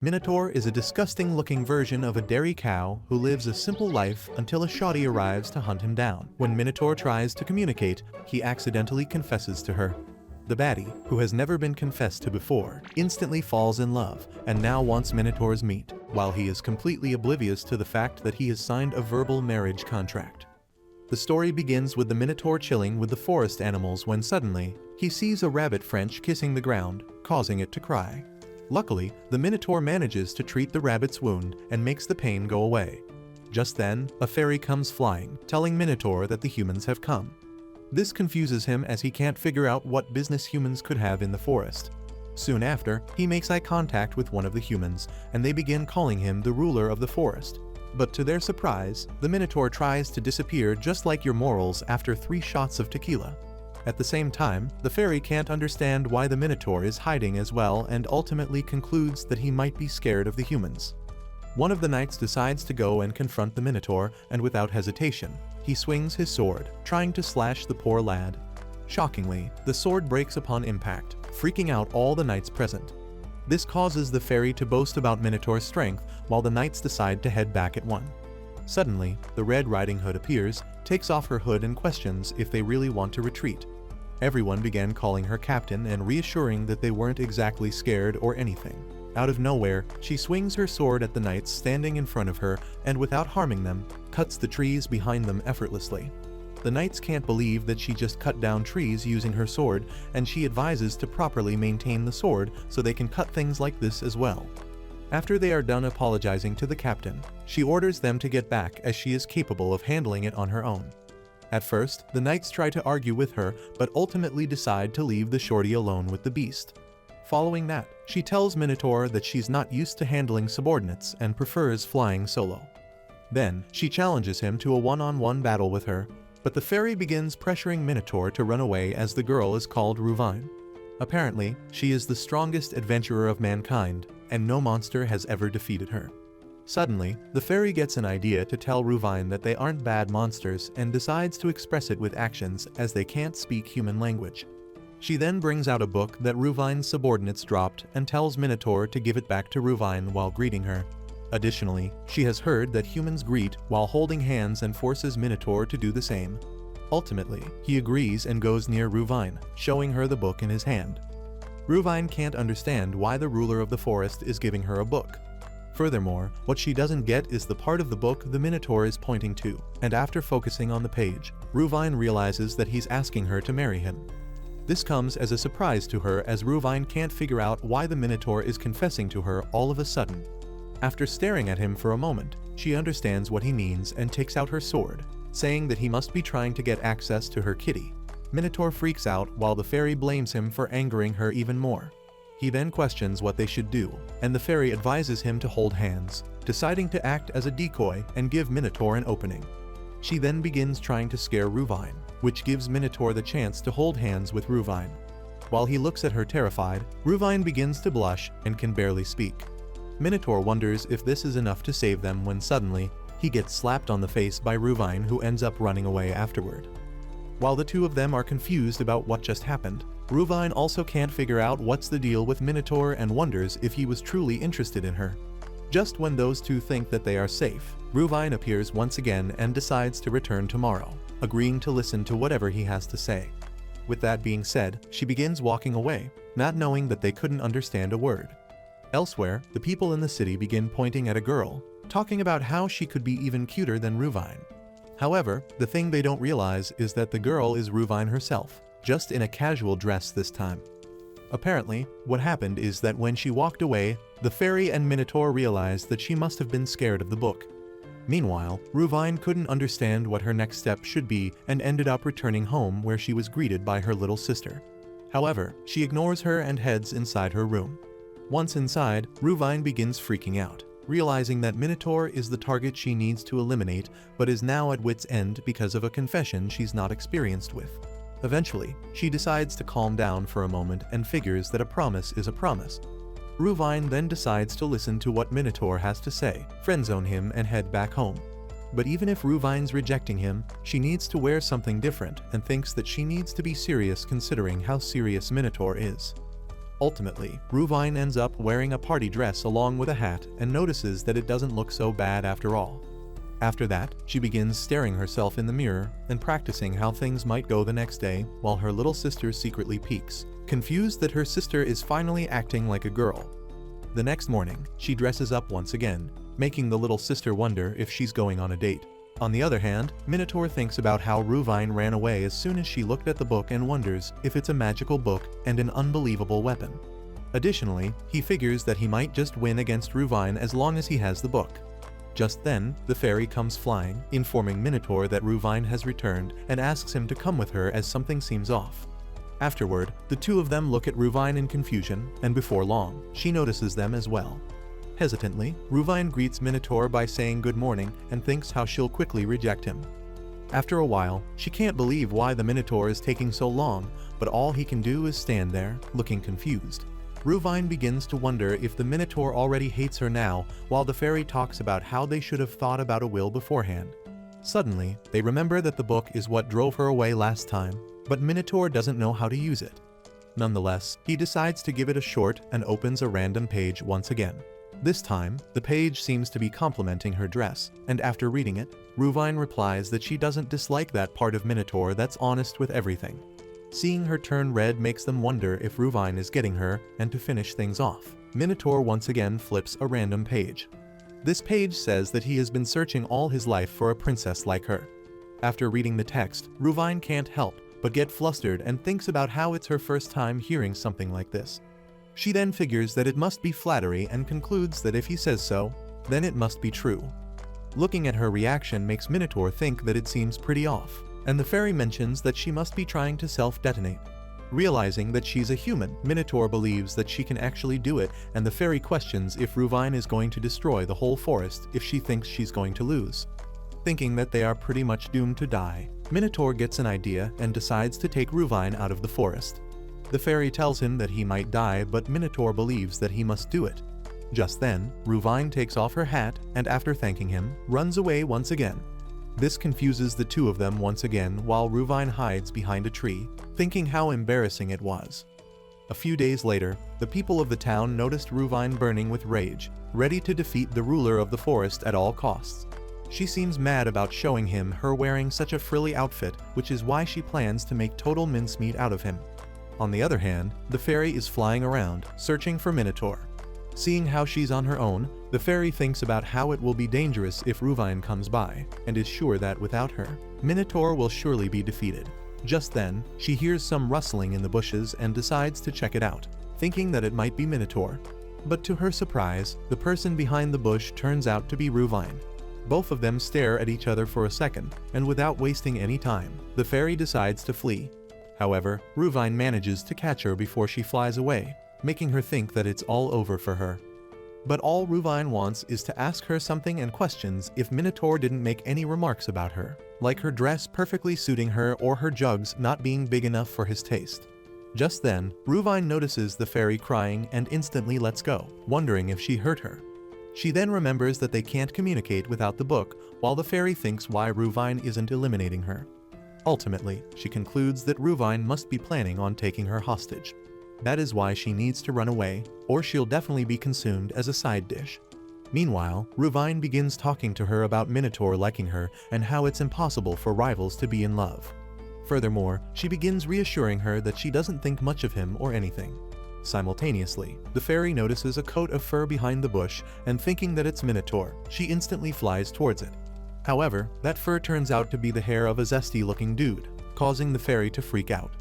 Minotaur is a disgusting-looking version of a dairy cow who lives a simple life until a shoddy arrives to hunt him down. When Minotaur tries to communicate, he accidentally confesses to her. The baddie, who has never been confessed to before, instantly falls in love and now wants Minotaur's meat, while he is completely oblivious to the fact that he has signed a verbal marriage contract. The story begins with the Minotaur chilling with the forest animals when suddenly, he sees a rabbit French kissing the ground, causing it to cry. Luckily, the Minotaur manages to treat the rabbit's wound and makes the pain go away. Just then, a fairy comes flying, telling Minotaur that the humans have come. This confuses him as he can't figure out what business humans could have in the forest. Soon after, he makes eye contact with one of the humans, and they begin calling him the ruler of the forest. But to their surprise, the Minotaur tries to disappear just like your morals after 3 shots of tequila. At the same time, the fairy can't understand why the Minotaur is hiding as well and ultimately concludes that he might be scared of the humans. One of the knights decides to go and confront the Minotaur, and without hesitation, he swings his sword, trying to slash the poor lad. Shockingly, the sword breaks upon impact, freaking out all the knights present. This causes the fairy to boast about Minotaur's strength, while the knights decide to head back at once. Suddenly, the Red Riding Hood appears, takes off her hood and questions if they really want to retreat. Everyone began calling her captain and reassuring that they weren't exactly scared or anything. Out of nowhere, she swings her sword at the knights standing in front of her and without harming them, cuts the trees behind them effortlessly. The knights can't believe that she just cut down trees using her sword, and she advises to properly maintain the sword so they can cut things like this as well. After they are done apologizing to the captain, she orders them to get back as she is capable of handling it on her own. At first, the knights try to argue with her but ultimately decide to leave the shorty alone with the beast. Following that, she tells Minotaur that she's not used to handling subordinates and prefers flying solo. Then, she challenges him to a one-on-one battle with her, but the fairy begins pressuring Minotaur to run away as the girl is called Ruvine. Apparently, she is the strongest adventurer of mankind, and no monster has ever defeated her. Suddenly, the fairy gets an idea to tell Ruvine that they aren't bad monsters and decides to express it with actions as they can't speak human language. She then brings out a book that Ruvine's subordinates dropped and tells Minotaur to give it back to Ruvine while greeting her. Additionally, she has heard that humans greet while holding hands and forces Minotaur to do the same. Ultimately, he agrees and goes near Ruvine, showing her the book in his hand. Ruvine can't understand why the ruler of the forest is giving her a book. Furthermore, what she doesn't get is the part of the book the Minotaur is pointing to, and after focusing on the page, Ruvine realizes that he's asking her to marry him. This comes as a surprise to her as Ruvine can't figure out why the Minotaur is confessing to her all of a sudden. After staring at him for a moment, she understands what he means and takes out her sword, saying that he must be trying to get access to her kitty. Minotaur freaks out while the fairy blames him for angering her even more. He then questions what they should do, and the fairy advises him to hold hands, deciding to act as a decoy and give Minotaur an opening. She then begins trying to scare Ruvine, which gives Minotaur the chance to hold hands with Ruvine. While he looks at her terrified, Ruvine begins to blush and can barely speak. Minotaur wonders if this is enough to save them when suddenly, he gets slapped on the face by Ruvine, who ends up running away afterward. While the two of them are confused about what just happened, Ruvine also can't figure out what's the deal with Minotaur and wonders if he was truly interested in her. Just when those two think that they are safe, Ruvine appears once again and decides to return tomorrow, agreeing to listen to whatever he has to say. With that being said, she begins walking away, not knowing that they couldn't understand a word. Elsewhere, the people in the city begin pointing at a girl, talking about how she could be even cuter than Ruvine. However, the thing they don't realize is that the girl is Ruvine herself, just in a casual dress this time. Apparently, what happened is that when she walked away, the fairy and Minotaur realized that she must have been scared of the book. Meanwhile, Ruvine couldn't understand what her next step should be and ended up returning home where she was greeted by her little sister. However, she ignores her and heads inside her room. Once inside, Ruvine begins freaking out, realizing that Minotaur is the target she needs to eliminate but is now at wit's end because of a confession she's not experienced with. Eventually, she decides to calm down for a moment and figures that a promise is a promise. Ruvine then decides to listen to what Minotaur has to say, friendzone him and head back home. But even if Ruvine's rejecting him, she needs to wear something different and thinks that she needs to be serious considering how serious Minotaur is. Ultimately, Ruvine ends up wearing a party dress along with a hat and notices that it doesn't look so bad after all. After that, she begins staring herself in the mirror and practicing how things might go the next day while her little sister secretly peeks, confused that her sister is finally acting like a girl. The next morning, she dresses up once again, making the little sister wonder if she's going on a date. On the other hand, Minotaur thinks about how Ruvine ran away as soon as she looked at the book and wonders if it's a magical book and an unbelievable weapon. Additionally, he figures that he might just win against Ruvine as long as he has the book. Just then, the fairy comes flying, informing Minotaur that Ruvine has returned and asks him to come with her as something seems off. Afterward, the two of them look at Ruvine in confusion, and before long, she notices them as well. Hesitantly, Ruvine greets Minotaur by saying good morning and thinks how she'll quickly reject him. After a while, she can't believe why the Minotaur is taking so long, but all he can do is stand there, looking confused. Ruvine begins to wonder if the Minotaur already hates her now, while the fairy talks about how they should have thought about a will beforehand. Suddenly, they remember that the book is what drove her away last time, but Minotaur doesn't know how to use it. Nonetheless, he decides to give it a shot and opens a random page once again. This time, the page seems to be complimenting her dress, and after reading it, Ruvine replies that she doesn't dislike that part of Minotaur that's honest with everything. Seeing her turn red makes them wonder if Ruvine is getting her, and to finish things off, Minotaur once again flips a random page. This page says that he has been searching all his life for a princess like her. After reading the text, Ruvine can't help but get flustered and thinks about how it's her first time hearing something like this. She then figures that it must be flattery and concludes that if he says so, then it must be true. Looking at her reaction makes Minotaur think that it seems pretty off, and the fairy mentions that she must be trying to self-detonate. Realizing that she's a human, Minotaur believes that she can actually do it, and the fairy questions if Ruvine is going to destroy the whole forest if she thinks she's going to lose. Thinking that they are pretty much doomed to die, Minotaur gets an idea and decides to take Ruvine out of the forest. The fairy tells him that he might die, but Minotaur believes that he must do it. Just then, Ruvine takes off her hat and after thanking him, runs away once again. This confuses the two of them once again while Ruvine hides behind a tree, thinking how embarrassing it was. A few days later, the people of the town noticed Ruvine burning with rage, ready to defeat the ruler of the forest at all costs. She seems mad about showing him her wearing such a frilly outfit, which is why she plans to make total mincemeat out of him. On the other hand, the fairy is flying around, searching for Minotaur. Seeing how she's on her own, the fairy thinks about how it will be dangerous if Ruvine comes by, and is sure that without her, Minotaur will surely be defeated. Just then, she hears some rustling in the bushes and decides to check it out, thinking that it might be Minotaur. But to her surprise, the person behind the bush turns out to be Ruvine. Both of them stare at each other for a second, and without wasting any time, the fairy decides to flee. However, Ruvine manages to catch her before she flies away, making her think that it's all over for her. But all Ruvine wants is to ask her something and questions if Minotaur didn't make any remarks about her, like her dress perfectly suiting her or her jugs not being big enough for his taste. Just then, Ruvine notices the fairy crying and instantly lets go, wondering if she hurt her. She then remembers that they can't communicate without the book, while the fairy thinks why Ruvine isn't eliminating her. Ultimately, she concludes that Ruvine must be planning on taking her hostage. That is why she needs to run away, or she'll definitely be consumed as a side dish. Meanwhile, Ruvine begins talking to her about Minotaur liking her and how it's impossible for rivals to be in love. Furthermore, she begins reassuring her that she doesn't think much of him or anything. Simultaneously, the fairy notices a coat of fur behind the bush, and thinking that it's Minotaur, she instantly flies towards it. However, that fur turns out to be the hair of a zesty-looking dude, causing the fairy to freak out.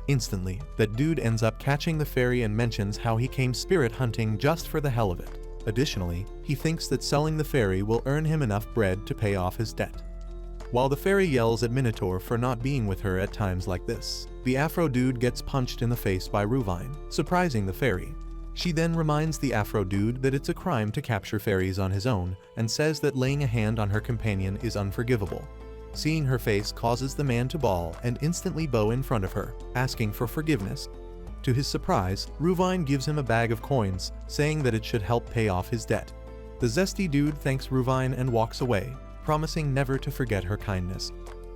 Instantly, that dude ends up catching the fairy and mentions how he came spirit hunting just for the hell of it. Additionally, he thinks that selling the fairy will earn him enough bread to pay off his debt. While the fairy yells at Minotaur for not being with her at times like this, the Afro dude gets punched in the face by Ruvine, surprising the fairy. She then reminds the Afro dude that it's a crime to capture fairies on his own, and says that laying a hand on her companion is unforgivable. Seeing her face causes the man to bawl and instantly bow in front of her, asking for forgiveness. To his surprise, Ruvine gives him a bag of coins, saying that it should help pay off his debt. The zesty dude thanks Ruvine and walks away, promising never to forget her kindness.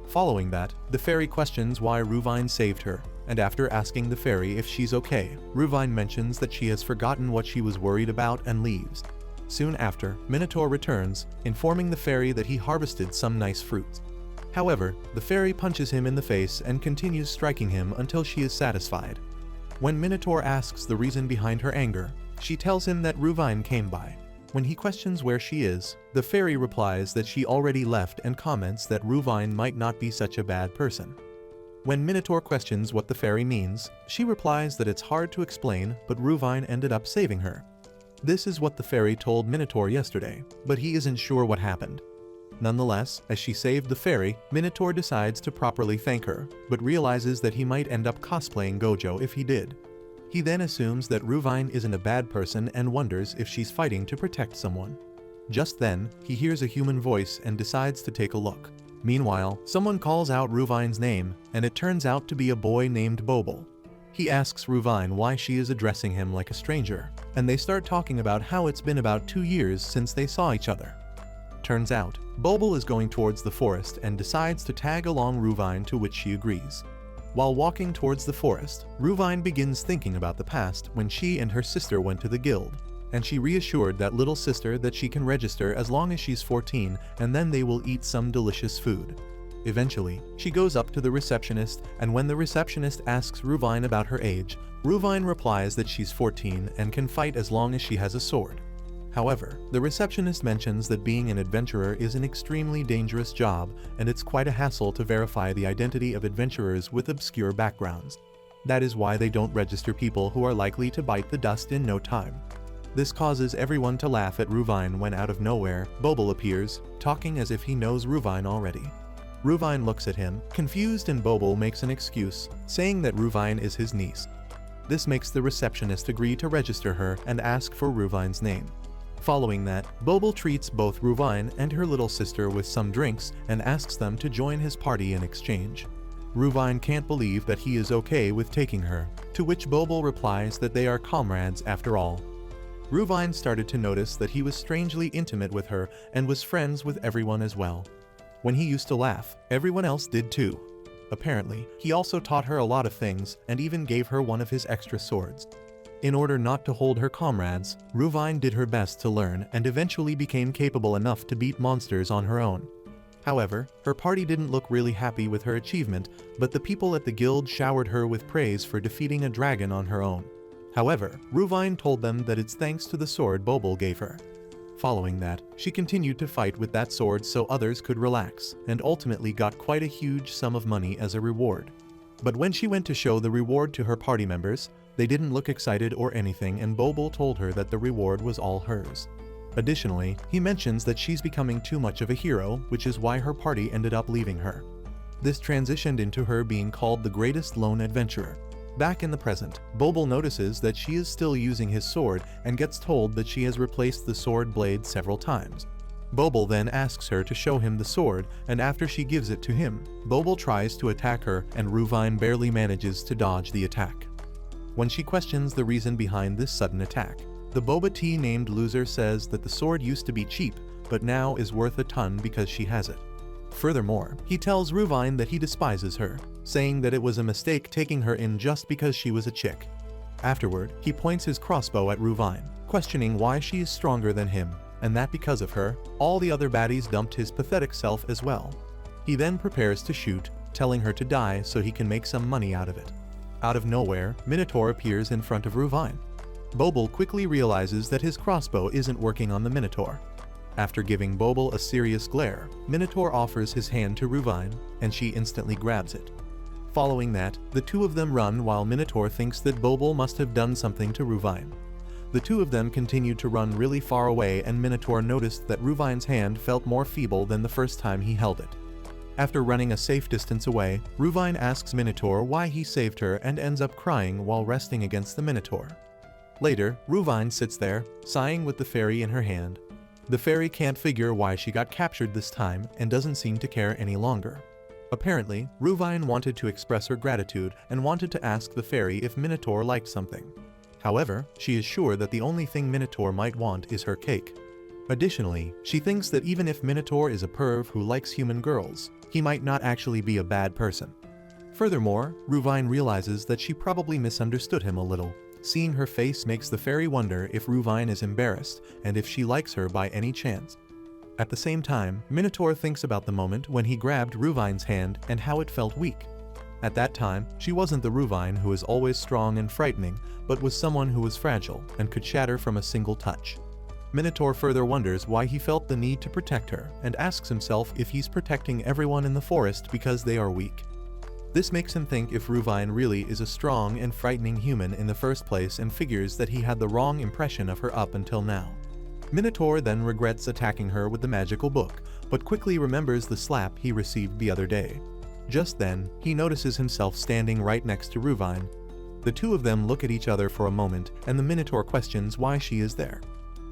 Following that, the fairy questions why Ruvine saved her, and after asking the fairy if she's okay, Ruvine mentions that she has forgotten what she was worried about and leaves. Soon after, Minotaur returns, informing the fairy that he harvested some nice fruits. However, the fairy punches him in the face and continues striking him until she is satisfied. When Minotaur asks the reason behind her anger, she tells him that Ruvine came by. When he questions where she is, the fairy replies that she already left and comments that Ruvine might not be such a bad person. When Minotaur questions what the fairy means, she replies that it's hard to explain, but Ruvine ended up saving her. This is what the fairy told Minotaur yesterday, but he isn't sure what happened. Nonetheless, as she saved the fairy, Minotaur decides to properly thank her, but realizes that he might end up cosplaying Gojo if he did. He then assumes that Ruvine isn't a bad person and wonders if she's fighting to protect someone. Just then, he hears a human voice and decides to take a look. Meanwhile, someone calls out Ruvine's name, and it turns out to be a boy named Bobble. He asks Ruvine why she is addressing him like a stranger, and they start talking about how it's been about 2 years since they saw each other. Turns out, Bobble is going towards the forest and decides to tag along Ruvine, to which she agrees. While walking towards the forest, Ruvine begins thinking about the past when she and her sister went to the guild, and she reassured that little sister that she can register as long as she's 14 and then they will eat some delicious food. Eventually, she goes up to the receptionist, and when the receptionist asks Ruvine about her age, Ruvine replies that she's 14 and can fight as long as she has a sword. However, the receptionist mentions that being an adventurer is an extremely dangerous job, and it's quite a hassle to verify the identity of adventurers with obscure backgrounds. That is why they don't register people who are likely to bite the dust in no time. This causes everyone to laugh at Ruvine when out of nowhere, Bobble appears, talking as if he knows Ruvine already. Ruvine looks at him, confused, and Bobble makes an excuse, saying that Ruvine is his niece. This makes the receptionist agree to register her and ask for Ruvine's name. Following that, Bobble treats both Ruvine and her little sister with some drinks and asks them to join his party in exchange. Ruvine can't believe that he is okay with taking her, to which Bobble replies that they are comrades after all. Ruvine started to notice that he was strangely intimate with her and was friends with everyone as well. When he used to laugh, everyone else did too. Apparently, he also taught her a lot of things and even gave her one of his extra swords. In order not to hold her comrades, Ruvine did her best to learn and eventually became capable enough to beat monsters on her own. However, her party didn't look really happy with her achievement, but the people at the guild showered her with praise for defeating a dragon on her own. However, Ruvine told them that it's thanks to the sword Bobble gave her. Following that, she continued to fight with that sword so others could relax, and ultimately got quite a huge sum of money as a reward. But when she went to show the reward to her party members, they didn't look excited or anything, and Bobble told her that the reward was all hers. Additionally, he mentions that she's becoming too much of a hero, which is why her party ended up leaving her. This transitioned into her being called the greatest lone adventurer. Back in the present, Bobble notices that she is still using his sword and gets told that she has replaced the sword blade several times. Bobble then asks her to show him the sword, and after she gives it to him, Bobble tries to attack her and Ruvine barely manages to dodge the attack. When she questions the reason behind this sudden attack, the boba tea named Loser says that the sword used to be cheap, but now is worth a ton because she has it. Furthermore, he tells Ruvine that he despises her, saying that it was a mistake taking her in just because she was a chick. Afterward, he points his crossbow at Ruvine, questioning why she is stronger than him, and that because of her, all the other baddies dumped his pathetic self as well. He then prepares to shoot, telling her to die so he can make some money out of it. Out of nowhere, Minotaur appears in front of Ruvine. Bobble quickly realizes that his crossbow isn't working on the Minotaur. After giving Bobble a serious glare, Minotaur offers his hand to Ruvine, and she instantly grabs it. Following that, the two of them run while Minotaur thinks that Bobble must have done something to Ruvine. The two of them continued to run really far away, and Minotaur noticed that Ruvine's hand felt more feeble than the first time he held it. After running a safe distance away, Ruvine asks Minotaur why he saved her and ends up crying while resting against the Minotaur. Later, Ruvine sits there, sighing with the fairy in her hand. The fairy can't figure why she got captured this time and doesn't seem to care any longer. Apparently, Ruvine wanted to express her gratitude and wanted to ask the fairy if Minotaur liked something. However, she is sure that the only thing Minotaur might want is her cake. Additionally, she thinks that even if Minotaur is a perv who likes human girls, he might not actually be a bad person. Furthermore, Ruvine realizes that she probably misunderstood him a little. Seeing her face makes the fairy wonder if Ruvine is embarrassed and if she likes her by any chance. At the same time, Minotaur thinks about the moment when he grabbed Ruvine's hand and how it felt weak. At that time, she wasn't the Ruvine who is always strong and frightening, but was someone who was fragile and could shatter from a single touch. Minotaur further wonders why he felt the need to protect her and asks himself if he's protecting everyone in the forest because they are weak. This makes him think if Ruvine really is a strong and frightening human in the first place and figures that he had the wrong impression of her up until now. Minotaur then regrets attacking her with the magical book, but quickly remembers the slap he received the other day. Just then, he notices himself standing right next to Ruvine. The two of them look at each other for a moment, and the Minotaur questions why she is there.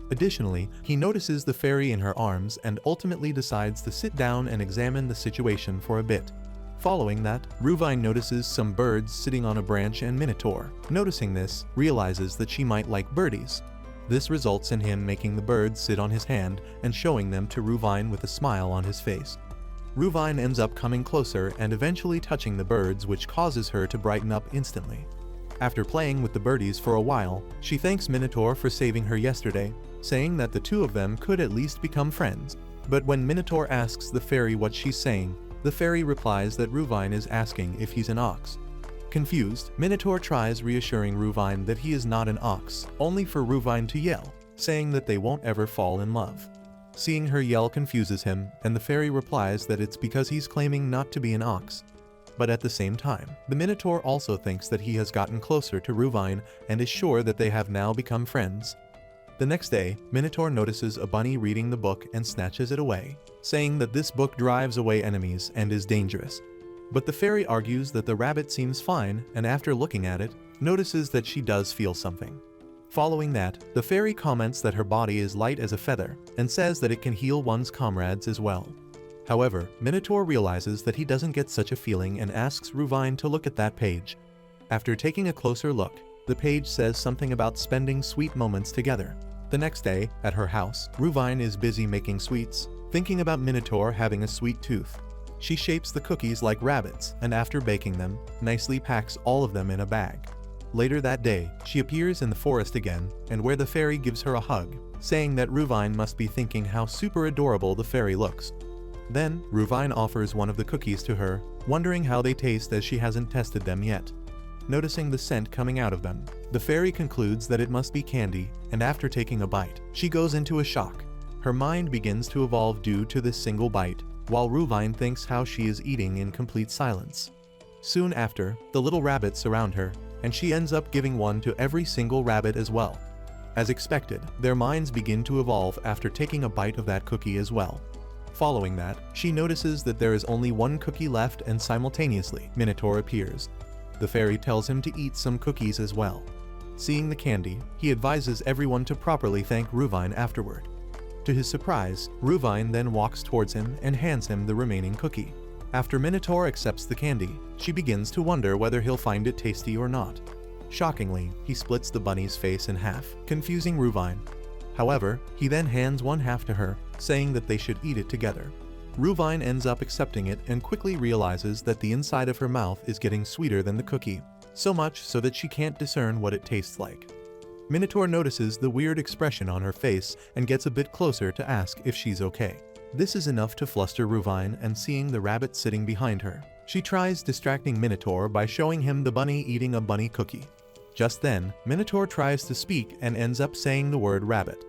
Additionally, he notices the fairy in her arms and ultimately decides to sit down and examine the situation for a bit. Following that, Ruvine notices some birds sitting on a branch and Minotaur, noticing this, realizes that she might like birdies. This results in him making the birds sit on his hand and showing them to Ruvine with a smile on his face. Ruvine ends up coming closer and eventually touching the birds, which causes her to brighten up instantly. After playing with the birdies for a while, she thanks Minotaur for saving her yesterday, saying that the two of them could at least become friends. But when Minotaur asks the fairy what she's saying, the fairy replies that Ruvine is asking if he's an ox. Confused, Minotaur tries reassuring Ruvine that he is not an ox, only for Ruvine to yell, saying that they won't ever fall in love. Seeing her yell confuses him, and the fairy replies that it's because he's claiming not to be an ox. But at the same time, the Minotaur also thinks that he has gotten closer to Ruvine and is sure that they have now become friends. The next day, Minotaur notices a bunny reading the book and snatches it away, saying that this book drives away enemies and is dangerous. But the fairy argues that the rabbit seems fine, and after looking at it, notices that she does feel something. Following that, the fairy comments that her body is light as a feather and says that it can heal one's comrades as well. However, Minotaur realizes that he doesn't get such a feeling and asks Ruvine to look at that page. After taking a closer look, the page says something about spending sweet moments together. The next day, at her house, Ruvine is busy making sweets, thinking about Minotaur having a sweet tooth. She shapes the cookies like rabbits, and after baking them, nicely packs all of them in a bag. Later that day, she appears in the forest again, and where the fairy gives her a hug, saying that Ruvine must be thinking how super adorable the fairy looks. Then, Ruvine offers one of the cookies to her, wondering how they taste as she hasn't tested them yet. Noticing the scent coming out of them, the fairy concludes that it must be candy, and after taking a bite, she goes into a shock. Her mind begins to evolve due to this single bite, while Ruvine thinks how she is eating in complete silence. Soon after, the little rabbits surround her, and she ends up giving one to every single rabbit as well. As expected, their minds begin to evolve after taking a bite of that cookie as well. Following that, she notices that there is only one cookie left, and simultaneously, Minotaur appears. The fairy tells him to eat some cookies as well. Seeing the candy, he advises everyone to properly thank Ruvine afterward. To his surprise, Ruvine then walks towards him and hands him the remaining cookie. After Minotaur accepts the candy, she begins to wonder whether he'll find it tasty or not. Shockingly, he splits the bunny's face in half, confusing Ruvine. However, he then hands one half to her, saying that they should eat it together. Ruvine ends up accepting it and quickly realizes that the inside of her mouth is getting sweeter than the cookie, so much so that she can't discern what it tastes like. Minotaur notices the weird expression on her face and gets a bit closer to ask if she's okay. This is enough to fluster Ruvine, and seeing the rabbit sitting behind her, she tries distracting Minotaur by showing him the bunny eating a bunny cookie. Just then, Minotaur tries to speak and ends up saying the word rabbit.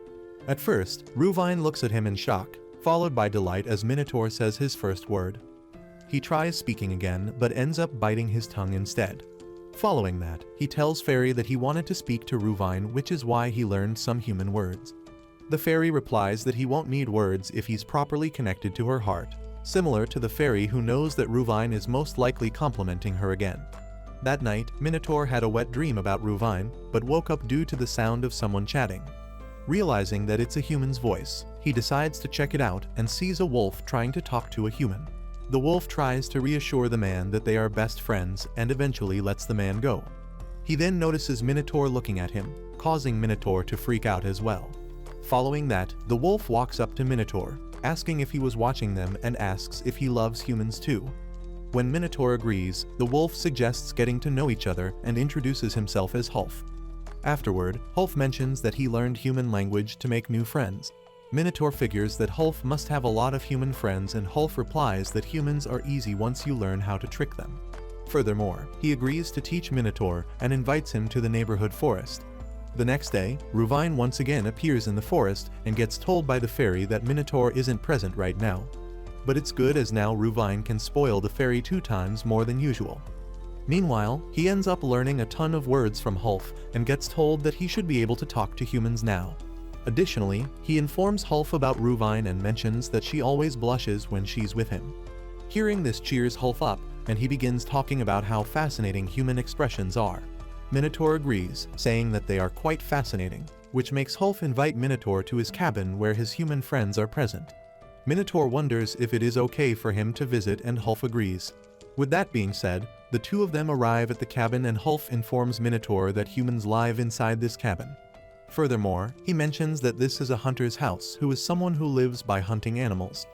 At first, Ruvine looks at him in shock, followed by delight as Minotaur says his first word. He tries speaking again, but ends up biting his tongue instead. Following that, he tells Fairy that he wanted to speak to Ruvine, which is why he learned some human words. The Fairy replies that he won't need words if he's properly connected to her heart, similar to the Fairy who knows that Ruvine is most likely complimenting her again. That night, Minotaur had a wet dream about Ruvine, but woke up due to the sound of someone chatting. Realizing that it's a human's voice, he decides to check it out and sees a wolf trying to talk to a human. The wolf tries to reassure the man that they are best friends and eventually lets the man go. He then notices Minotaur looking at him, causing Minotaur to freak out as well. Following that, the wolf walks up to Minotaur, asking if he was watching them and asks if he loves humans too. When Minotaur agrees, the wolf suggests getting to know each other and introduces himself as Hulf. Afterward, Hulf mentions that he learned human language to make new friends. Minotaur figures that Hulf must have a lot of human friends, and Hulf replies that humans are easy once you learn how to trick them. Furthermore, he agrees to teach Minotaur and invites him to the neighborhood forest. The next day, Ruvine once again appears in the forest and gets told by the fairy that Minotaur isn't present right now. But it's good, as now Ruvine can spoil the fairy 2 times more than usual. Meanwhile, he ends up learning a ton of words from Hulf and gets told that he should be able to talk to humans now. Additionally, he informs Hulf about Ruvine and mentions that she always blushes when she's with him. Hearing this cheers Hulf up, and he begins talking about how fascinating human expressions are. Minotaur agrees, saying that they are quite fascinating, which makes Hulf invite Minotaur to his cabin where his human friends are present. Minotaur wonders if it is okay for him to visit, and Hulf agrees. With that being said, the two of them arrive at the cabin and Hulf informs Minotaur that humans live inside this cabin. Furthermore, he mentions that this is a hunter's house who is someone who lives by hunting animals.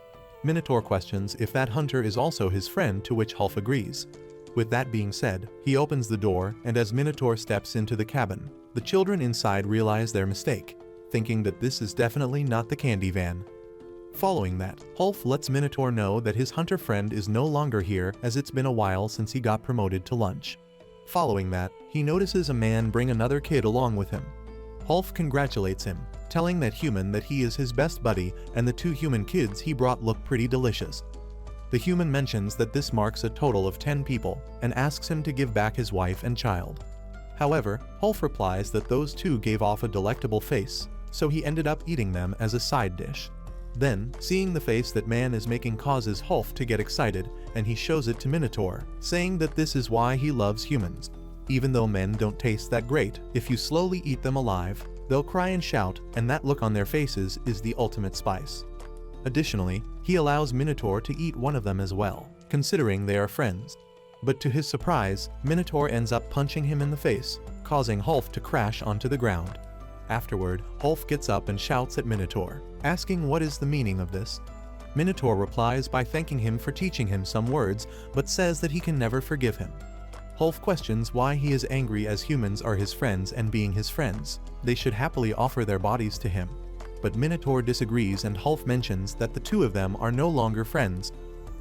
Minotaur questions if that hunter is also his friend, to which Hulf agrees. With that being said, he opens the door, and as Minotaur steps into the cabin, the children inside realize their mistake, thinking that this is definitely not the candy van. Following that, Hulf lets Minotaur know that his hunter friend is no longer here, as it's been a while since he got promoted to lunch. Following that, he notices a man bring another kid along with him. Hulf congratulates him, telling that human that he is his best buddy and the 2 human kids he brought look pretty delicious. The human mentions that this marks a total of 10 people and asks him to give back his wife and child. However, Hulf replies that those 2 gave off a delectable face, so he ended up eating them as a side dish. Then, seeing the face that man is making causes Hulf to get excited, and he shows it to Minotaur, saying that this is why he loves humans. Even though men don't taste that great, if you slowly eat them alive, they'll cry and shout, and that look on their faces is the ultimate spice. Additionally, he allows Minotaur to eat one of them as well, considering they are friends. But to his surprise, Minotaur ends up punching him in the face, causing Hulf to crash onto the ground. Afterward, Hulf gets up and shouts at Minotaur, asking what is the meaning of this. Minotaur replies by thanking him for teaching him some words, but says that he can never forgive him. Hulf questions why he is angry, as humans are his friends, and being his friends, they should happily offer their bodies to him. But Minotaur disagrees, and Hulf mentions that the 2 of them are no longer friends.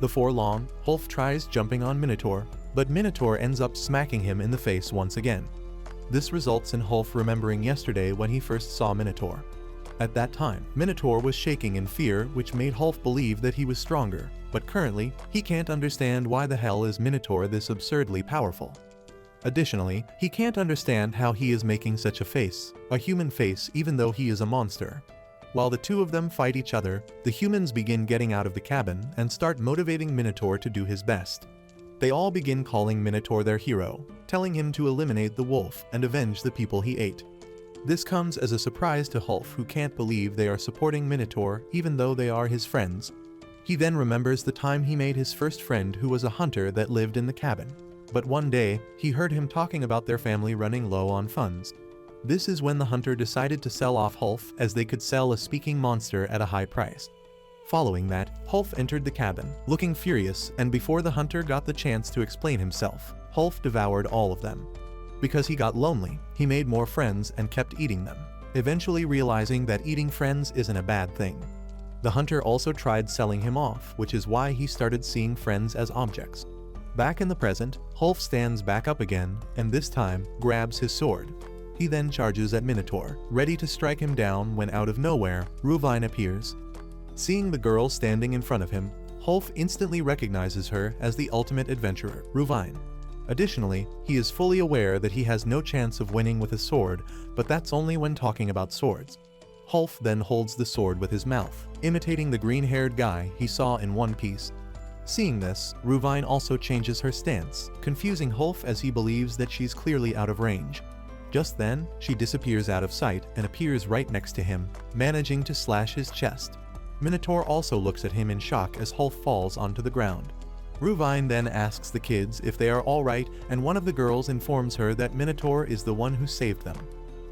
Before long, Hulf tries jumping on Minotaur, but Minotaur ends up smacking him in the face once again. This results in Hulf remembering yesterday when he first saw Minotaur. At that time, Minotaur was shaking in fear, which made Hulf believe that he was stronger, but currently, he can't understand why the hell is Minotaur this absurdly powerful. Additionally, he can't understand how he is making such a human face, even though he is a monster. While the 2 of them fight each other, the humans begin getting out of the cabin and start motivating Minotaur to do his best. They all begin calling Minotaur their hero, telling him to eliminate the wolf and avenge the people he ate. This comes as a surprise to Hulf, who can't believe they are supporting Minotaur even though they are his friends. He then remembers the time he made his first friend, who was a hunter that lived in the cabin. But one day, he heard him talking about their family running low on funds. This is when the hunter decided to sell off Hulf, as they could sell a speaking monster at a high price. Following that, Hulf entered the cabin, looking furious, and before the hunter got the chance to explain himself, Hulf devoured all of them. Because he got lonely, he made more friends and kept eating them, eventually realizing that eating friends isn't a bad thing. The hunter also tried selling him off, which is why he started seeing friends as objects. Back in the present, Hulf stands back up again, and this time, grabs his sword. He then charges at Minotaur, ready to strike him down, when out of nowhere, Ruvine appears. Seeing the girl standing in front of him, Hulf instantly recognizes her as the ultimate adventurer, Ruvine. Additionally, he is fully aware that he has no chance of winning with a sword, but that's only when talking about swords. Hulf then holds the sword with his mouth, imitating the green-haired guy he saw in One Piece. Seeing this, Ruvine also changes her stance, confusing Hulf as he believes that she's clearly out of range. Just then, she disappears out of sight and appears right next to him, managing to slash his chest. Minotaur also looks at him in shock as Hulf falls onto the ground. Ruvine then asks the kids if they are alright, and one of the girls informs her that Minotaur is the one who saved them.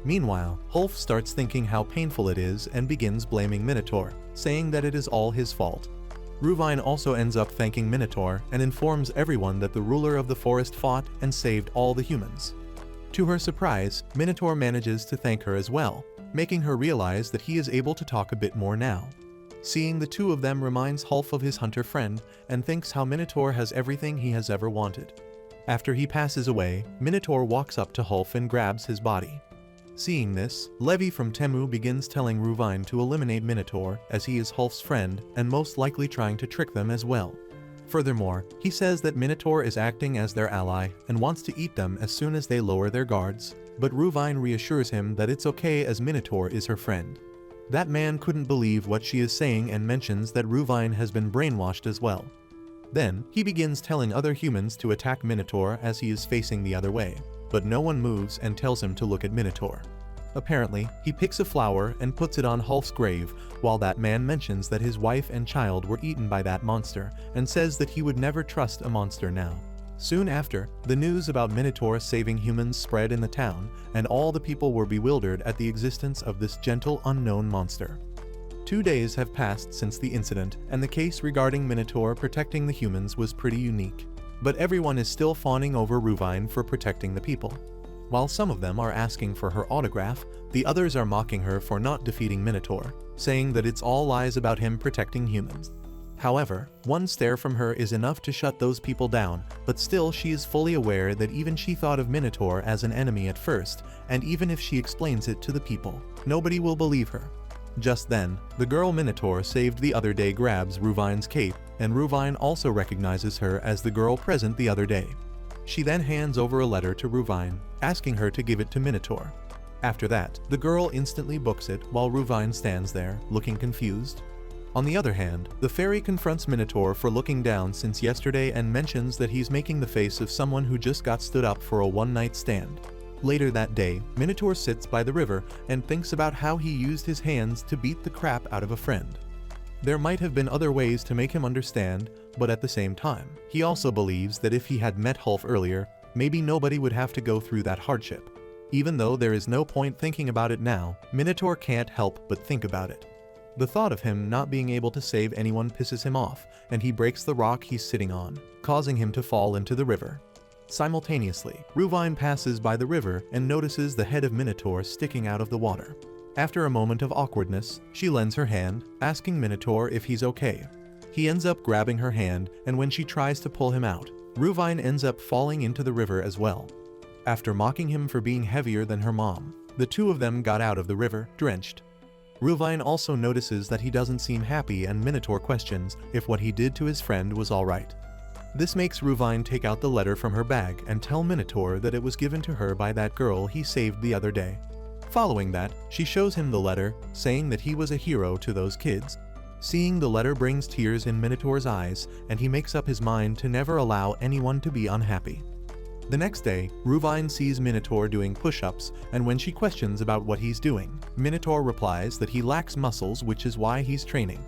Meanwhile, Hulf starts thinking how painful it is and begins blaming Minotaur, saying that it is all his fault. Ruvine also ends up thanking Minotaur and informs everyone that the ruler of the forest fought and saved all the humans. To her surprise, Minotaur manages to thank her as well, making her realize that he is able to talk a bit more now. Seeing the two of them reminds Hulf of his hunter friend and thinks how Minotaur has everything he has ever wanted. After he passes away, Minotaur walks up to Hulf and grabs his body. Seeing this, Levi from Temu begins telling Ruvine to eliminate Minotaur as he is Hulf's friend and most likely trying to trick them as well. Furthermore, he says that Minotaur is acting as their ally and wants to eat them as soon as they lower their guards, but Ruvine reassures him that it's okay as Minotaur is her friend. That man couldn't believe what she is saying and mentions that Ruvine has been brainwashed as well. Then, he begins telling other humans to attack Minotaur as he is facing the other way, but no one moves and tells him to look at Minotaur. Apparently, he picks a flower and puts it on Hulf's grave, while that man mentions that his wife and child were eaten by that monster, and says that he would never trust a monster now. Soon after, the news about Minotaur saving humans spread in the town, and all the people were bewildered at the existence of this gentle unknown monster. 2 days have passed since the incident, and the case regarding Minotaur protecting the humans was pretty unique. But everyone is still fawning over Ruvine for protecting the people. While some of them are asking for her autograph, the others are mocking her for not defeating Minotaur, saying that it's all lies about him protecting humans. However, one stare from her is enough to shut those people down, but still she is fully aware that even she thought of Minotaur as an enemy at first, and even if she explains it to the people, nobody will believe her. Just then, the girl Minotaur saved the other day grabs Ruvine's cape, and Ruvine also recognizes her as the girl present the other day. She then hands over a letter to Ruvine, asking her to give it to Minotaur. After that, the girl instantly books it while Ruvine stands there, looking confused. On the other hand, the fairy confronts Minotaur for looking down since yesterday and mentions that he's making the face of someone who just got stood up for a one-night stand. Later that day, Minotaur sits by the river and thinks about how he used his hands to beat the crap out of a friend. There might have been other ways to make him understand, but at the same time, he also believes that if he had met Hulf earlier, maybe nobody would have to go through that hardship. Even though there is no point thinking about it now, Minotaur can't help but think about it. The thought of him not being able to save anyone pisses him off, and he breaks the rock he's sitting on, causing him to fall into the river. Simultaneously, Ruvine passes by the river and notices the head of Minotaur sticking out of the water. After a moment of awkwardness, she lends her hand, asking Minotaur if he's okay. He ends up grabbing her hand, and when she tries to pull him out, Ruvine ends up falling into the river as well. After mocking him for being heavier than her mom, the two of them got out of the river, drenched. Ruvine also notices that he doesn't seem happy, and Minotaur questions if what he did to his friend was alright. This makes Ruvine take out the letter from her bag and tell Minotaur that it was given to her by that girl he saved the other day. Following that, she shows him the letter, saying that he was a hero to those kids. Seeing the letter brings tears in Minotaur's eyes, and he makes up his mind to never allow anyone to be unhappy. The next day, Ruvine sees Minotaur doing push-ups, and when she questions about what he's doing, Minotaur replies that he lacks muscles, which is why he's training.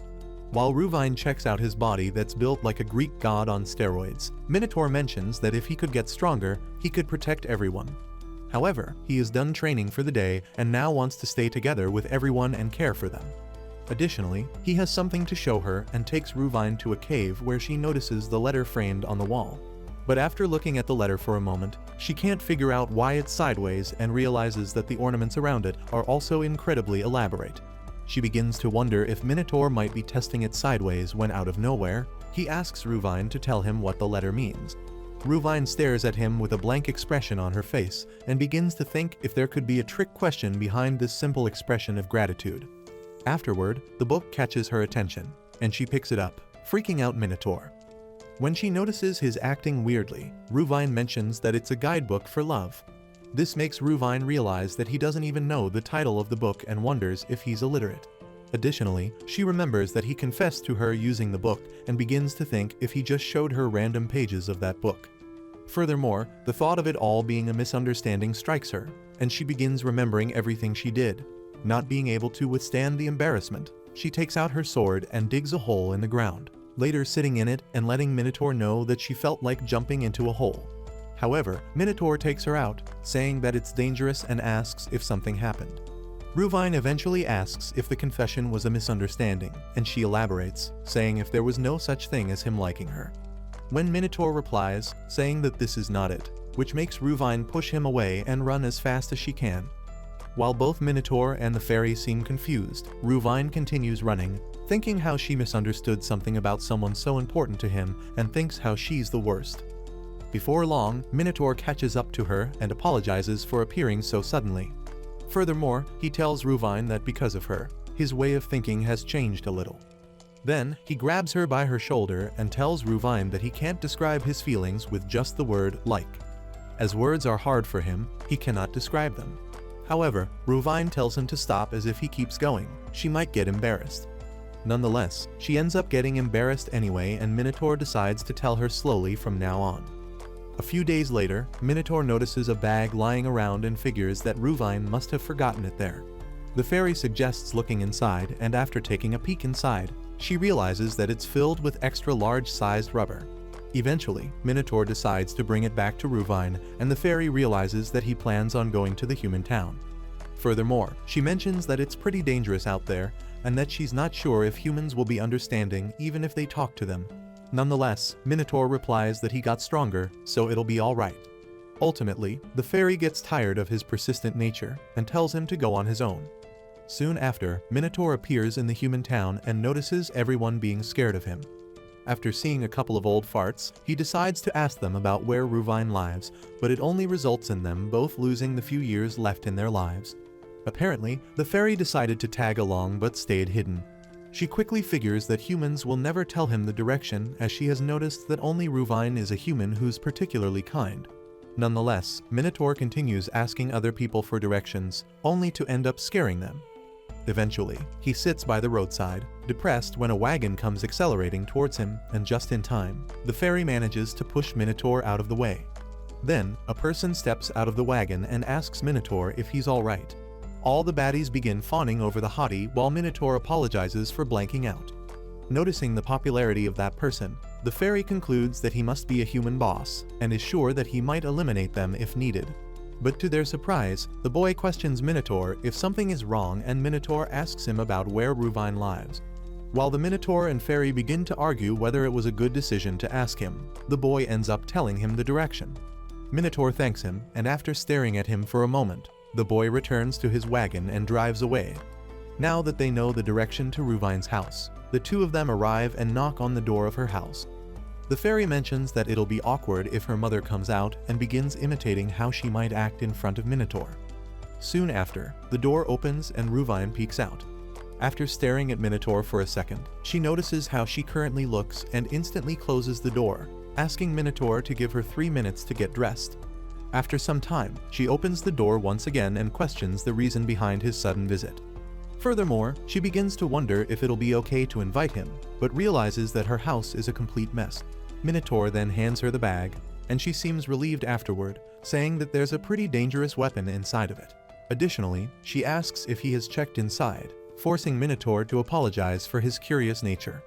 While Ruvine checks out his body that's built like a Greek god on steroids, Minotaur mentions that if he could get stronger, he could protect everyone. However, he is done training for the day and now wants to stay together with everyone and care for them. Additionally, he has something to show her and takes Ruvine to a cave where she notices the letter framed on the wall. But after looking at the letter for a moment, she can't figure out why it's sideways and realizes that the ornaments around it are also incredibly elaborate. She begins to wonder if Minotaur might be testing it sideways when out of nowhere, he asks Ruvine to tell him what the letter means. Ruvine stares at him with a blank expression on her face and begins to think if there could be a trick question behind this simple expression of gratitude. Afterward, the book catches her attention, and she picks it up, freaking out Minotaur. When she notices his acting weirdly, Ruvine mentions that it's a guidebook for love. This makes Ruvine realize that he doesn't even know the title of the book and wonders if he's illiterate. Additionally, she remembers that he confessed to her using the book and begins to think if he just showed her random pages of that book. Furthermore, the thought of it all being a misunderstanding strikes her, and she begins remembering everything she did. Not being able to withstand the embarrassment, she takes out her sword and digs a hole in the ground, later sitting in it and letting Minotaur know that she felt like jumping into a hole. However, Minotaur takes her out, saying that it's dangerous and asks if something happened. Ruvine eventually asks if the confession was a misunderstanding, and she elaborates, saying if there was no such thing as him liking her. When Minotaur replies, saying that this is not it, which makes Ruvine push him away and run as fast as she can. While both Minotaur and the fairy seem confused, Ruvine continues running, thinking how she misunderstood something about someone so important to him and thinks how she's the worst. Before long, Minotaur catches up to her and apologizes for appearing so suddenly. Furthermore, he tells Ruvine that because of her, his way of thinking has changed a little. Then, he grabs her by her shoulder and tells Ruvine that he can't describe his feelings with just the word like. As words are hard for him, he cannot describe them. However, Ruvine tells him to stop as if he keeps going, she might get embarrassed. Nonetheless, she ends up getting embarrassed anyway and Minotaur decides to tell her slowly from now on. A few days later, Minotaur notices a bag lying around and figures that Ruvine must have forgotten it there. The fairy suggests looking inside, and after taking a peek inside, she realizes that it's filled with extra large-sized rubber. Eventually, Minotaur decides to bring it back to Ruvine, and the fairy realizes that he plans on going to the human town. Furthermore, she mentions that it's pretty dangerous out there, and that she's not sure if humans will be understanding even if they talk to them. Nonetheless, Minotaur replies that he got stronger, so it'll be alright. Ultimately, the fairy gets tired of his persistent nature and tells him to go on his own. Soon after, Minotaur appears in the human town and notices everyone being scared of him. After seeing a couple of old farts, he decides to ask them about where Ruvine lives, but it only results in them both losing the few years left in their lives. Apparently, the fairy decided to tag along but stayed hidden. She quickly figures that humans will never tell him the direction, as she has noticed that only Ruvine is a human who's particularly kind. Nonetheless, Minotaur continues asking other people for directions, only to end up scaring them. Eventually, he sits by the roadside, depressed when a wagon comes accelerating towards him, and just in time, the fairy manages to push Minotaur out of the way. Then, a person steps out of the wagon and asks Minotaur if he's alright. All the baddies begin fawning over the hottie while Minotaur apologizes for blanking out. Noticing the popularity of that person, the fairy concludes that he must be a human boss, and is sure that he might eliminate them if needed. But to their surprise, the boy questions Minotaur if something is wrong and Minotaur asks him about where Ruvine lives. While the Minotaur and fairy begin to argue whether it was a good decision to ask him, the boy ends up telling him the direction. Minotaur thanks him, and after staring at him for a moment, the boy returns to his wagon and drives away. Now that they know the direction to Ruvine's house, the two of them arrive and knock on the door of her house. The fairy mentions that it'll be awkward if her mother comes out and begins imitating how she might act in front of Minotaur. Soon after, the door opens and Ruvine peeks out. After staring at Minotaur for a second, she notices how she currently looks and instantly closes the door, asking Minotaur to give her 3 minutes to get dressed. After some time, she opens the door once again and questions the reason behind his sudden visit. Furthermore, she begins to wonder if it'll be okay to invite him, but realizes that her house is a complete mess. Minotaur then hands her the bag, and she seems relieved afterward, saying that there's a pretty dangerous weapon inside of it. Additionally, she asks if he has checked inside, forcing Minotaur to apologize for his curious nature.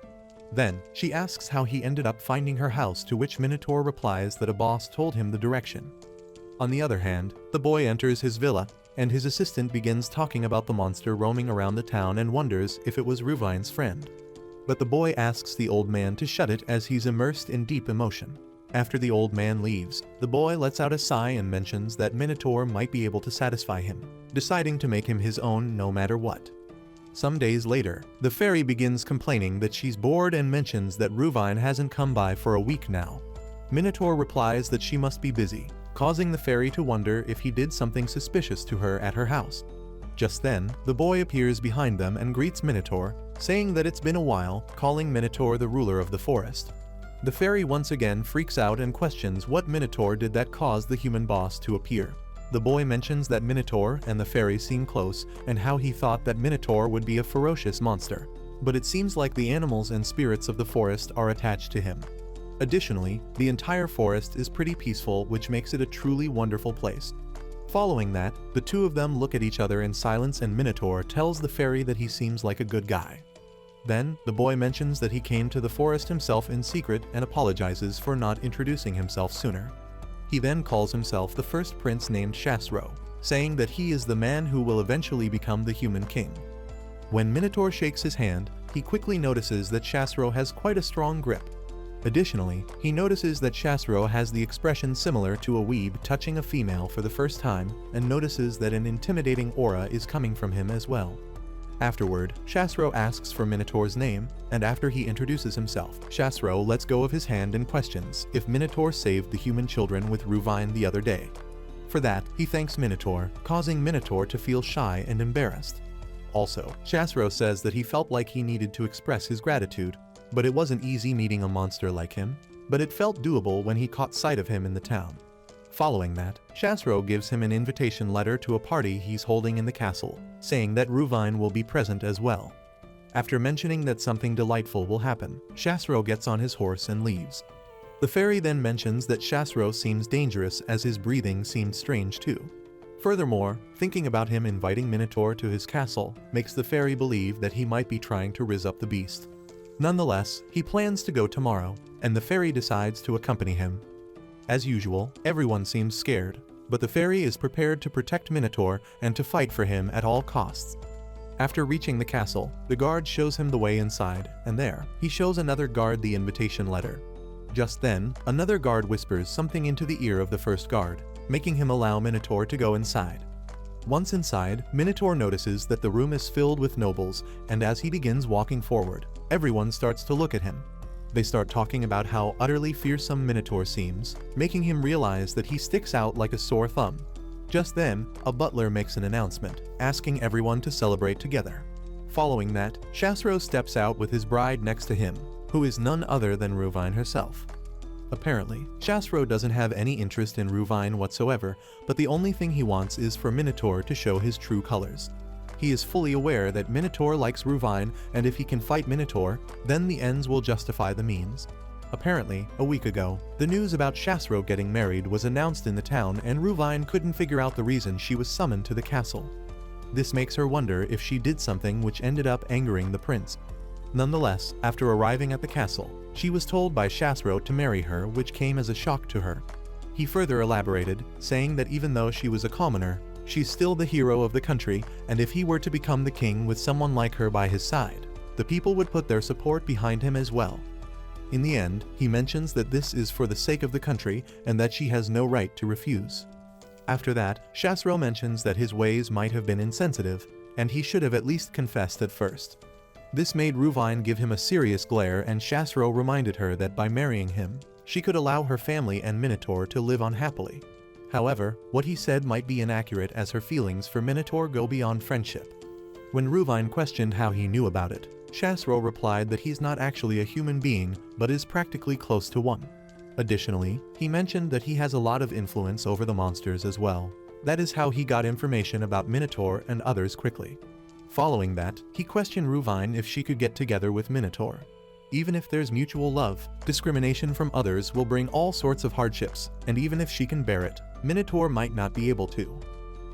Then, she asks how he ended up finding her house, to which Minotaur replies that a boss told him the direction. On the other hand, the boy enters his villa, and his assistant begins talking about the monster roaming around the town and wonders if it was Ruvine's friend. But the boy asks the old man to shut it as he's immersed in deep emotion. After the old man leaves, the boy lets out a sigh and mentions that Minotaur might be able to satisfy him, deciding to make him his own no matter what. Some days later, the fairy begins complaining that she's bored and mentions that Ruvine hasn't come by for a week now. Minotaur replies that she must be busy, causing the fairy to wonder if he did something suspicious to her at her house. Just then, the boy appears behind them and greets Minotaur, saying that it's been a while, calling Minotaur the ruler of the forest. The fairy once again freaks out and questions what Minotaur did that caused the human boss to appear. The boy mentions that Minotaur and the fairy seem close and how he thought that Minotaur would be a ferocious monster, but it seems like the animals and spirits of the forest are attached to him. Additionally, the entire forest is pretty peaceful, which makes it a truly wonderful place. Following that, the two of them look at each other in silence and Minotaur tells the fairy that he seems like a good guy. Then, the boy mentions that he came to the forest himself in secret and apologizes for not introducing himself sooner. He then calls himself the first prince named Shasro, saying that he is the man who will eventually become the human king. When Minotaur shakes his hand, he quickly notices that Chasro has quite a strong grip. Additionally, he notices that Chasro has the expression similar to a weeb touching a female for the first time, and notices that an intimidating aura is coming from him as well. Afterward, Chasro asks for Minotaur's name, and after he introduces himself, Chasro lets go of his hand and questions if Minotaur saved the human children with Ruvine the other day. For that, he thanks Minotaur, causing Minotaur to feel shy and embarrassed. Also, Chasro says that he felt like he needed to express his gratitude, but it wasn't easy meeting a monster like him, but it felt doable when he caught sight of him in the town. Following that, Chasro gives him an invitation letter to a party he's holding in the castle, saying that Ruvine will be present as well. After mentioning that something delightful will happen, Chasro gets on his horse and leaves. The fairy then mentions that Chasro seems dangerous as his breathing seemed strange too. Furthermore, thinking about him inviting Minotaur to his castle makes the fairy believe that he might be trying to rizz up the beast. Nonetheless, he plans to go tomorrow, and the fairy decides to accompany him. As usual, everyone seems scared, but the fairy is prepared to protect Minotaur and to fight for him at all costs. After reaching the castle, the guard shows him the way inside, and there, he shows another guard the invitation letter. Just then, another guard whispers something into the ear of the first guard, making him allow Minotaur to go inside. Once inside, Minotaur notices that the room is filled with nobles, and as he begins walking forward, everyone starts to look at him. They start talking about how utterly fearsome Minotaur seems, making him realize that he sticks out like a sore thumb. Just then, a butler makes an announcement, asking everyone to celebrate together. Following that, Chasro steps out with his bride next to him, who is none other than Ruvine herself. Apparently, Chasro doesn't have any interest in Ruvine whatsoever, but the only thing he wants is for Minotaur to show his true colors. He is fully aware that Minotaur likes Ruvine, and if he can fight Minotaur, then the ends will justify the means. Apparently, a week ago, the news about Chasro getting married was announced in the town, and Ruvine couldn't figure out the reason she was summoned to the castle. This makes her wonder if she did something which ended up angering the prince. Nonetheless, after arriving at the castle, she was told by Chasro to marry her, which came as a shock to her. He further elaborated, saying that even though she was a commoner, she's still the hero of the country, and if he were to become the king with someone like her by his side, the people would put their support behind him as well. In the end, he mentions that this is for the sake of the country and that she has no right to refuse. After that, Chasro mentions that his ways might have been insensitive, and he should have at least confessed at first. This made Ruvine give him a serious glare, and Chasro reminded her that by marrying him, she could allow her family and Minotaur to live on happily. However, what he said might be inaccurate as her feelings for Minotaur go beyond friendship. When Ruvine questioned how he knew about it, Chasro replied that he's not actually a human being, but is practically close to one. Additionally, he mentioned that he has a lot of influence over the monsters as well. That is how he got information about Minotaur and others quickly. Following that, he questioned Ruvine if she could get together with Minotaur. Even if there's mutual love, discrimination from others will bring all sorts of hardships, and even if she can bear it, Minotaur might not be able to.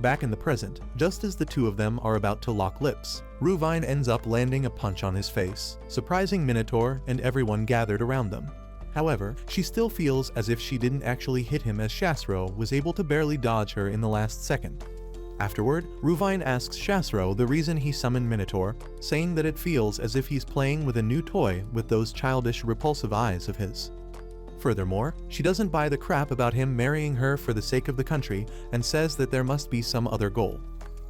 Back in the present, just as the two of them are about to lock lips, Ruvine ends up landing a punch on his face, surprising Minotaur and everyone gathered around them. However, she still feels as if she didn't actually hit him, as Chasro was able to barely dodge her in the last second. Afterward, Ruvine asks Chasro the reason he summoned Minotaur, saying that it feels as if he's playing with a new toy with those childish, repulsive eyes of his. Furthermore, she doesn't buy the crap about him marrying her for the sake of the country and says that there must be some other goal.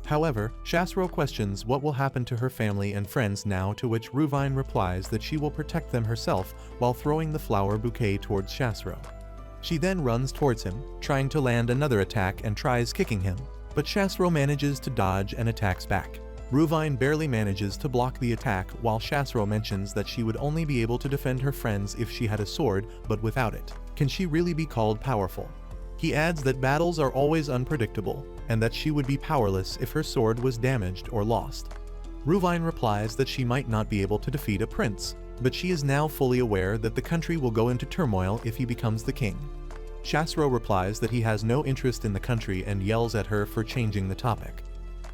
However, Chasro questions what will happen to her family and friends now, to which Ruvine replies that she will protect them herself while throwing the flower bouquet towards Chasro. She then runs towards him, trying to land another attack and tries kicking him, but Chasro manages to dodge and attacks back. Ruvine barely manages to block the attack, while Chasro mentions that she would only be able to defend her friends if she had a sword, but without it, can she really be called powerful? He adds that battles are always unpredictable, and that she would be powerless if her sword was damaged or lost. Ruvine replies that she might not be able to defeat a prince, but she is now fully aware that the country will go into turmoil if he becomes the king. Chasro replies that he has no interest in the country and yells at her for changing the topic.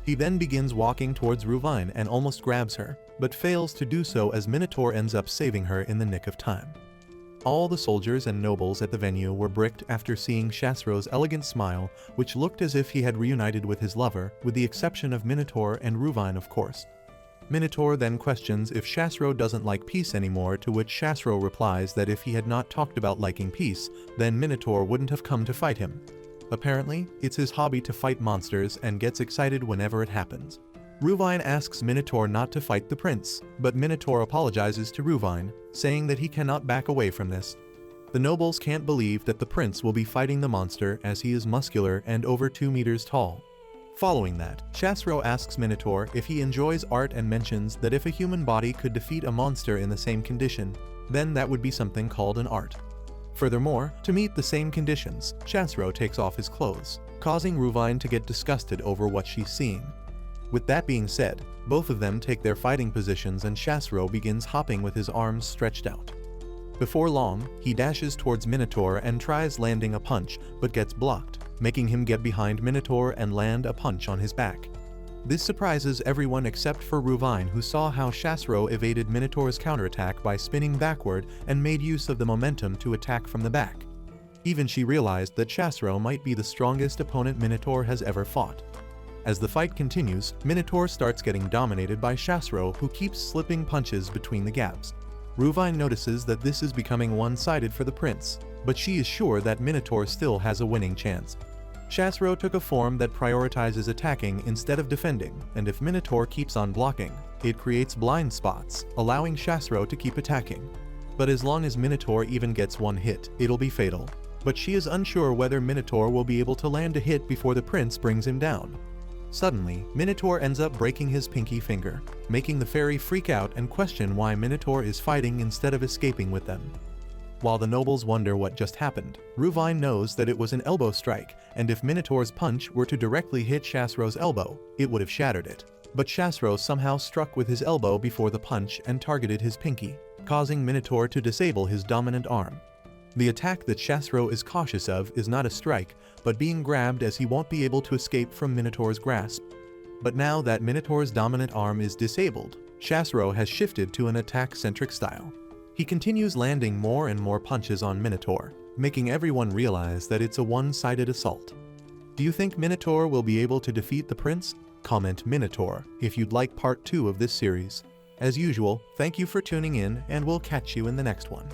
He then begins walking towards Ruvine and almost grabs her, but fails to do so as Minotaur ends up saving her in the nick of time. All the soldiers and nobles at the venue were bricked after seeing Chassero's elegant smile, which looked as if he had reunited with his lover, with the exception of Minotaur and Ruvine, of course. Minotaur then questions if Chassero doesn't like peace anymore, to which Chassero replies that if he had not talked about liking peace, then Minotaur wouldn't have come to fight him. Apparently, it's his hobby to fight monsters and gets excited whenever it happens. Ruvine asks Minotaur not to fight the prince, but Minotaur apologizes to Ruvine, saying that he cannot back away from this. The nobles can't believe that the prince will be fighting the monster, as he is muscular and over 2 meters tall. Following that, Chassero asks Minotaur if he enjoys art and mentions that if a human body could defeat a monster in the same condition, then that would be something called an art. Furthermore, to meet the same conditions, Chassero takes off his clothes, causing Ruvine to get disgusted over what she's seeing. With that being said, both of them take their fighting positions and Chassero begins hopping with his arms stretched out. Before long, he dashes towards Minotaur and tries landing a punch, but gets blocked, making him get behind Minotaur and land a punch on his back. This surprises everyone except for Ruvine, who saw how Chassero evaded Minotaur's counterattack by spinning backward and made use of the momentum to attack from the back. Even she realized that Chassero might be the strongest opponent Minotaur has ever fought. As the fight continues, Minotaur starts getting dominated by Chassero, who keeps slipping punches between the gaps. Ruvine notices that this is becoming one-sided for the prince, but she is sure that Minotaur still has a winning chance. Chassero took a form that prioritizes attacking instead of defending, and if Minotaur keeps on blocking, it creates blind spots, allowing Chassero to keep attacking. But as long as Minotaur even gets one hit, it'll be fatal. But she is unsure whether Minotaur will be able to land a hit before the prince brings him down. Suddenly, Minotaur ends up breaking his pinky finger, making the fairy freak out and question why Minotaur is fighting instead of escaping with them. While the nobles wonder what just happened, Ruvine knows that it was an elbow strike, and if Minotaur's punch were to directly hit Chassero's elbow, it would have shattered it. But Chassero somehow struck with his elbow before the punch and targeted his pinky, causing Minotaur to disable his dominant arm. The attack that Chassero is cautious of is not a strike, but being grabbed, as he won't be able to escape from Minotaur's grasp. But now that Minotaur's dominant arm is disabled, Chassero has shifted to an attack-centric style. He continues landing more and more punches on Minotaur, making everyone realize that it's a one-sided assault. Do you think Minotaur will be able to defeat the prince? Comment Minotaur if you'd like part 2 of this series. As usual, thank you for tuning in, and we'll catch you in the next one.